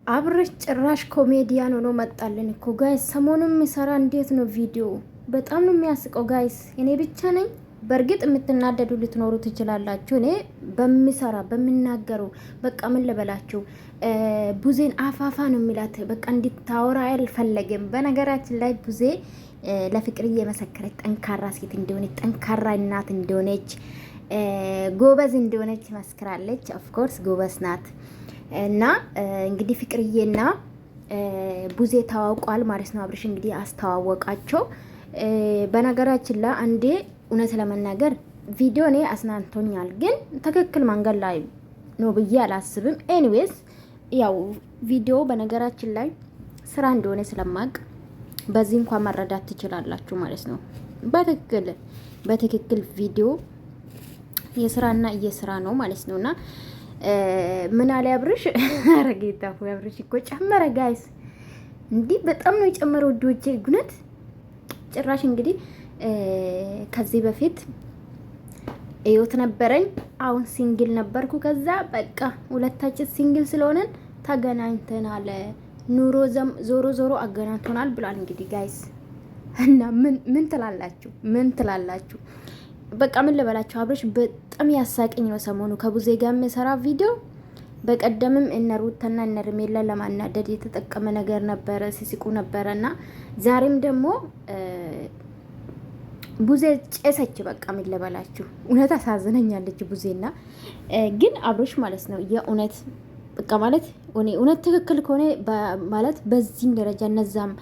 አብርሽ ጭራሽ ኮሜዲያን ሆኖ መጣልን እኮ ጋይስ። ሰሞኑን የሚሰራ እንዴት ነው ቪዲዮ? በጣም ነው የሚያስቀው ጋይስ። እኔ ብቻ ነኝ? በእርግጥ የምትናደዱ ልትኖሩ ትችላላችሁ። እኔ በሚሰራ በሚናገሩ በቃ ምን ልበላችሁ፣ ቡዜን አፋፋ ነው የሚላት። በቃ እንድታወራ አልፈለግም። በነገራችን ላይ ቡዜ ለፍቅርዬ የመሰከረች ጠንካራ ሴት እንደሆነች፣ ጠንካራ እናት እንደሆነች፣ ጎበዝ እንደሆነች መስክራለች። ኦፍኮርስ ጎበዝ ናት። እና እንግዲህ ፍቅርዬና ቡዜ ተዋውቋል ማለት ነው። አብርሽ እንግዲህ አስተዋወቃቸው። በነገራችን ላይ አንዴ እውነት ለመናገር ቪዲዮ እኔ አስናንቶኛል፣ ግን ትክክል መንገድ ላይ ነው ብዬ አላስብም። ኤኒዌይስ ያው ቪዲዮ በነገራችን ላይ ስራ እንደሆነ ስለማቅ በዚህ እንኳን መረዳት ትችላላችሁ ማለት ነው። በትክክል ቪዲዮ የስራና እየስራ ነው ማለት ነውና ምን አለ አብርሽ? ኧረ ጌታ ሆይ አብርሽ እኮ ጨመረ ጋይስ። እንዲህ በጣም ነው የጨመረው ውዶቼ። ጉነት ጭራሽ እንግዲህ ከዚህ በፊት ህይወት ነበረኝ፣ አሁን ሲንግል ነበርኩ። ከዛ በቃ ሁለታችን ሲንግል ስለሆነን ተገናኝተናል፣ ኑሮ ዞሮ ዞሮ አገናኝቶናል ብሏል እንግዲህ ጋይስ። እና ምን ትላላችሁ? ምን ትላላችሁ? በቃ ምን ልበላችሁ፣ አብርሽ በጣም ያሳቀኝ ነው ሰሞኑ ከቡዜ ጋር የምሰራ ቪዲዮ። በቀደምም እነ ሩታና እነ ርሜላ ለማናደድ የተጠቀመ ነገር ነበረ፣ ሲስቁ ነበረና ዛሬም ደግሞ ቡዜ ጨሰች። በቃ ምን ልበላችሁ፣ እውነት አሳዝነኛለች ቡዜና። ግን አብርሽ ማለት ነው የእውነት በቃ ማለት እውነት ትክክል ከሆነ ማለት በዚህም ደረጃ እነዛም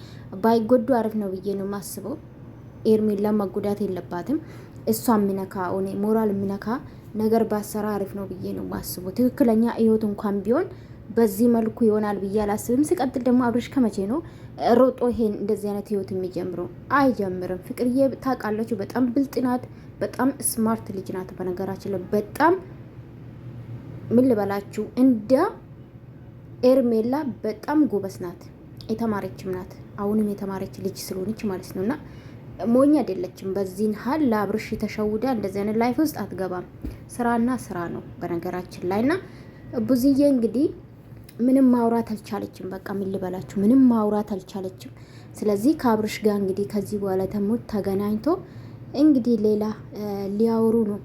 ባይጎዱ አሪፍ ነው ብዬ ነው የማስበው። ኤርሜላ መጎዳት የለባትም። እሷ የሚነካ ሞራል የሚነካ ነገር ባሰራ አሪፍ ነው ብዬ ነው የማስበው። ትክክለኛ ህይወት እንኳን ቢሆን በዚህ መልኩ ይሆናል ብዬ አላስብም። ሲቀጥል ደግሞ አብርሽ ከመቼ ነው ሮጦ ይሄን እንደዚህ አይነት ህይወት የሚጀምረው? አይጀምርም። ፍቅርዬ ታውቃላችሁ፣ በጣም ብልጥ ናት፣ በጣም ስማርት ልጅ ናት። በነገራችን ላይ በጣም ምን ልበላችሁ፣ እንደ ኤርሜላ በጣም ጎበስ ናት፣ የተማረችም ናት። አሁንም የተማረች ልጅ ስለሆነች ማለት ነውና ሞኝ አይደለችም። በዚህን ሀል ለአብርሽ ተሸውዳ እንደዚህ አይነት ላይፍ ውስጥ አትገባም። ስራና ስራ ነው በነገራችን ላይና ቡዝዬ እንግዲህ ምንም ማውራት አልቻለችም። በቃ ምን ልበላችሁ፣ ምንም ማውራት አልቻለችም። ስለዚህ ከአብርሽ ጋር እንግዲህ ከዚህ በኋላ ተሞት ተገናኝቶ እንግዲህ ሌላ ሊያወሩ ነው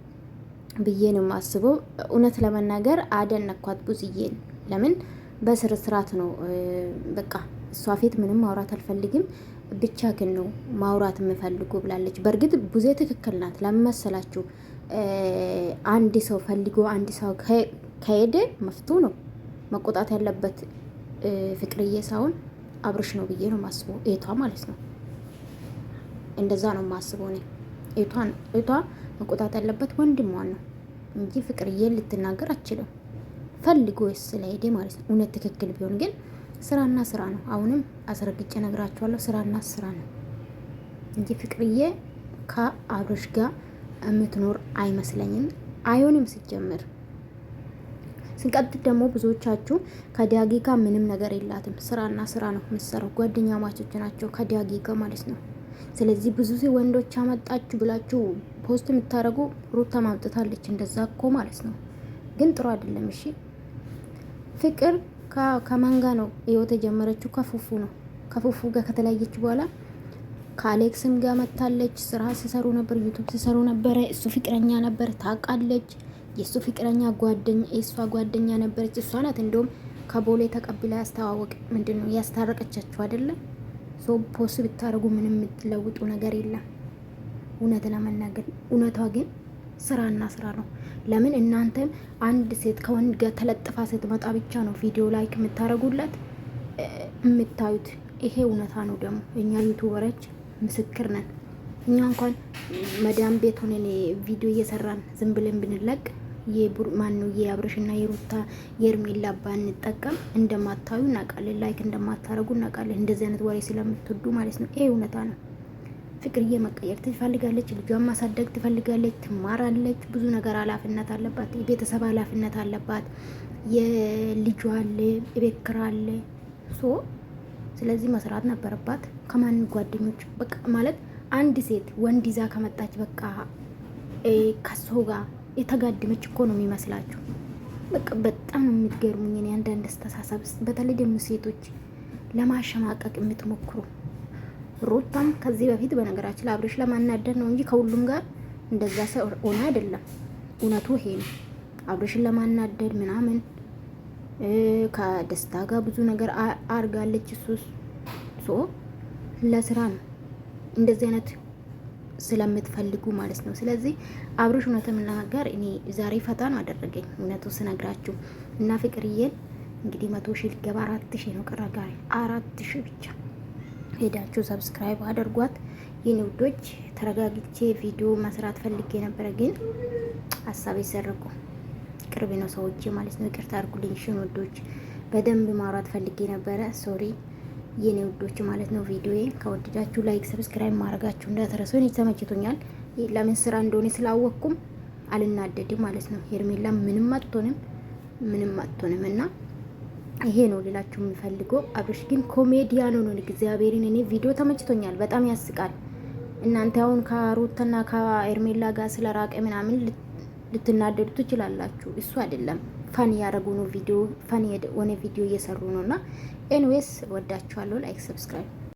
ብዬ ነው የማስበው። እውነት ለመናገር አደነኳት ቡዝዬን። ለምን በስርዓት ነው በቃ እሷ ፊት ምንም ማውራት አልፈልግም ብቻ ግን ነው ማውራት የምፈልጉ ብላለች። በእርግጥ ቡዜ ትክክል ናት። ለምን መሰላችሁ? አንድ ሰው ፈልጎ አንድ ሰው ከሄደ መፍቱ ነው መቆጣት ያለበት ፍቅርዬ ሳይሆን አብርሽ ነው ብዬ ነው ማስበው። ኤቷ ማለት ነው እንደዛ ነው ማስበው እኔ። ኤቷ መቆጣት ያለበት ወንድሟን ነው እንጂ ፍቅርዬ ልትናገር አችልም። ፈልጎ ስለሄደ ማለት ነው። እውነት ትክክል ቢሆን ግን ስራና ስራ ነው። አሁንም አስረግጬ ነግራችኋለሁ፣ ስራና ስራ ነው እንጂ ፍቅርዬ ከአብርሽ ጋር የምትኖር አይመስለኝም። አይሆንም ሲጀምር። ሲቀጥል ደግሞ ብዙዎቻችሁ ከዳጊ ጋር ምንም ነገር የላትም፣ ስራና ስራ ነው የምትሰራው። ጓደኛ ማቾች ናቸው ከዳጊ ጋር ማለት ነው። ስለዚህ ብዙ ወንዶች አመጣችሁ ብላችሁ ፖስት የምታደርጉ ሩታ ማምጥታለች፣ እንደዛ እኮ ማለት ነው። ግን ጥሩ አይደለም። እሺ ፍቅር ከማን ጋር ነው ህይወት የጀመረችው? ከፉፉ ነው። ከፉፉ ጋር ከተለያየች በኋላ ከአሌክስም ጋር መታለች። ስራ ሲሰሩ ነበር፣ ዩቱብ ሲሰሩ ነበረ። እሱ ፍቅረኛ ነበር፣ ታውቃለች። የእሱ ፍቅረኛ የእሷ ጓደኛ ነበረች። እሷ ናት እንደውም ከቦሌ ተቀብላ ያስተዋወቅ ምንድን ነው ያስታረቀቻችሁ አይደለም? ሶ ፖስት ብታደርጉ ምንም የምትለውጡ ነገር የለም። እውነት ለመናገር እውነቷ ግን ስራና ስራ ነው። ለምን እናንተም አንድ ሴት ከወንድ ጋር ተለጥፋ ስትመጣ ብቻ ነው ቪዲዮ ላይክ የምታደርጉላት የምታዩት? ይሄ እውነታ ነው። ደግሞ እኛ ዩቱበሮች ምስክር ነን። እኛ እንኳን መዳም ቤት ሆነን ቪዲዮ እየሰራን ዝም ብለን ብንለቅ ማነው የአብርሽና የሩታ የኤርሜላ ባንጠቀም እንደማታዩ እናውቃለን። ላይክ እንደማታደርጉ እናውቃለን። እንደዚህ አይነት ወሬ ስለምትወዱ ማለት ነው። ይሄ እውነታ ነው። ፍቅርዬ መቀየር ትፈልጋለች፣ ልጇን ማሳደግ ትፈልጋለች፣ ትማራለች። ብዙ ነገር ኃላፊነት አለባት፣ የቤተሰብ ኃላፊነት አለባት፣ የልጇ አለ፣ የቤት ኪራይ አለ። ስለዚህ መስራት ነበረባት። ከማን ጓደኞች በቃ ማለት አንድ ሴት ወንድ ይዛ ከመጣች በቃ ከሰው ጋር የተጋደመች እኮ ነው የሚመስላችሁ። በቃ በጣም ነው የምትገርሙኝ። እኔ አንዳንድ አስተሳሰብ በተለይ ደግሞ ሴቶች ለማሸማቀቅ የምትሞክሩ ሩታም ከዚህ በፊት በነገራችን ላይ አብርሽ ለማናደድ ነው እንጂ ከሁሉም ጋር እንደዛ ሰው ሆነ አይደለም። እውነቱ ይሄ ነው። አብርሽን ለማናደድ ምናምን ከደስታ ጋር ብዙ ነገር አርጋለች። እሱስ ለስራ ነው እንደዚህ አይነት ስለምትፈልጉ ማለት ነው። ስለዚህ አብርሽ እውነት የምናገር እኔ ዛሬ ፈታ ነው አደረገኝ እውነቱ ስነግራችሁ እና ፍቅርዬን እንግዲህ 100,000 ሊገባ 4,000 ነው ቀረ። 4,000 ብቻ ሄዳችሁ ሰብስክራይብ አድርጓት የኔ ውዶች። ተረጋግቼ ቪዲዮ መስራት ፈልጌ ነበረ፣ ግን ሀሳብ ይሰረቁ ቅርብ ነው ሰዎች ማለት ነው። ይቅርታ አድርጉልኝ ሽን ውዶች። በደንብ ማውራት ፈልጌ ነበረ፣ ሶሪ የኔ ውዶች ማለት ነው። ቪዲዮ ከወደዳችሁ ላይክ፣ ሰብስክራይብ ማድረጋችሁ እንዳትረሱ። እኔ ተመችቶኛል። ለምን ስራ እንደሆነ ስላወቅኩም አልናደድም ማለት ነው። ሄርሜላ ምንም አትሆንም እና ይሄ ነው ሌላችሁ የምፈልገው። አብርሽ ግን ኮሜዲያን ነው። እግዚአብሔርን እኔ ቪዲዮ ተመችቶኛል፣ በጣም ያስቃል። እናንተ አሁን ከሩትና ከኤርሜላ ጋር ስለራቀ ምናምን ልትናደዱ ትችላላችሁ። እሱ አይደለም ፈን ያደረጉ ነው ቪዲዮ ፈን የሆነ ቪዲዮ እየሰሩ ነውና ኤንዌስ ወዳችኋለሁ። ላይክ ሰብስክራይብ